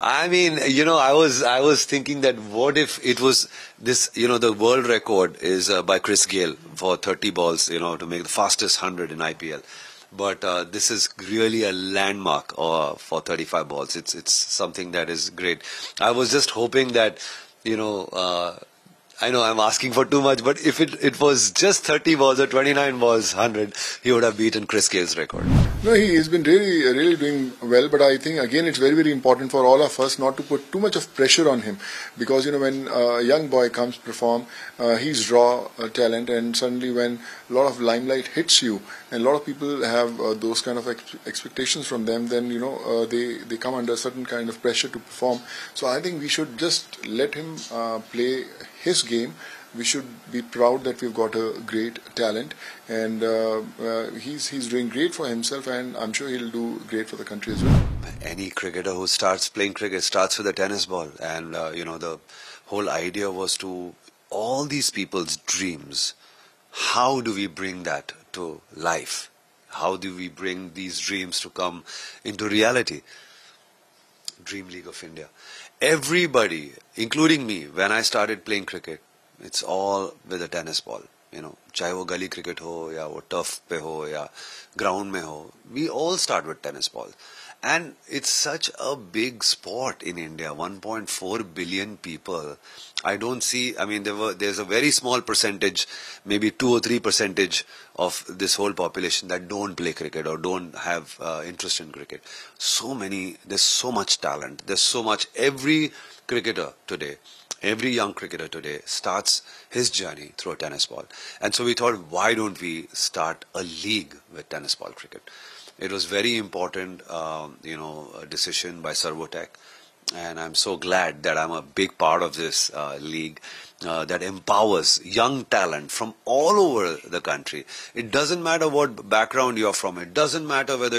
I mean, I was thinking that what if it was this, the world record is by Chris Gayle for 30 balls, to make the fastest 100 in IPL. But this is really a landmark for 35 balls. It's something that is great. I was just hoping that, I know I'm asking for too much, but if it was just 30 balls or 29 balls, 100, he would have beaten Chris Gayle's record. No, he's been really doing well, but I think again it's very important for all of us not to put too much of pressure on him, because when a young boy comes to perform, he's raw talent, and suddenly when a lot of limelight hits you and a lot of people have those kind of expectations from them, then they come under certain kind of pressure to perform. So I think we should just let him play his game. We should be proud that we've got a great talent, and he's doing great for himself, and I'm sure he'll do great for the country as well. Any cricketer who starts playing cricket starts with a tennis ball, and the whole idea was to all these people's dreams. How do we bring that to life? How do we bring these dreams to come into reality? Dream League of India. Everybody, including me, when I started playing cricket, it's all with a tennis ball. चाहे वो गली cricket हो या वो turf पे हो या ground में हो, we all start with tennis ball. And it's such a big sport in India, 1.4 billion people. I don't see, I mean, there's a very small percentage, maybe 2 or 3% of this whole population that don't play cricket or don't have interest in cricket. There's so much talent, there's so much, every young cricketer today starts his journey through a tennis ball. And so we thought, why don't we start a league with tennis ball cricket? It was very important, a decision by Servotech, and I'm so glad that I'm a big part of this league that empowers young talent from all over the country. It doesn't matter what background you're from. It doesn't matter whether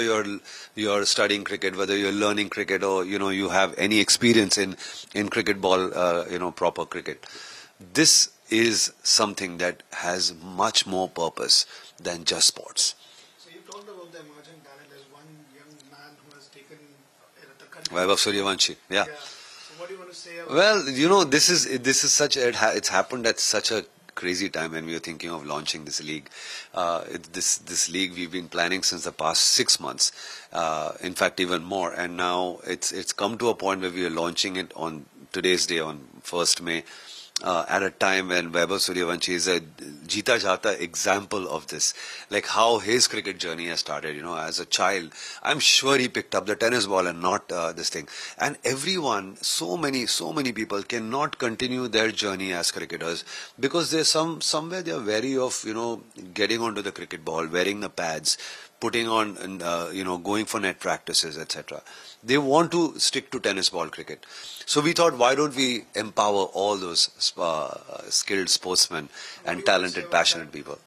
you're studying cricket, whether you're learning cricket, or you have any experience in cricket ball, proper cricket. This is something that has much more purpose than just sports. Vaibhav Suryavanshi, yeah. So what do you want to say about Well, this is such it's happened at such a crazy time when we were thinking of launching this league. This league we've been planning since the past 6 months, in fact even more, and now it's come to a point where we are launching it on today's day, on 1st May. At a time when Vaibhav Suryavanshi is a Jeeta Jata example of this, like how his cricket journey has started. As a child, I'm sure he picked up the tennis ball and not this thing. And everyone, so many people cannot continue their journey as cricketers because there's somewhere they're wary of getting onto the cricket ball, wearing the pads, putting on going for net practices, etc. They want to stick to tennis ball cricket. So we thought, why don't we empower all those skilled sportsmen and talented, passionate people?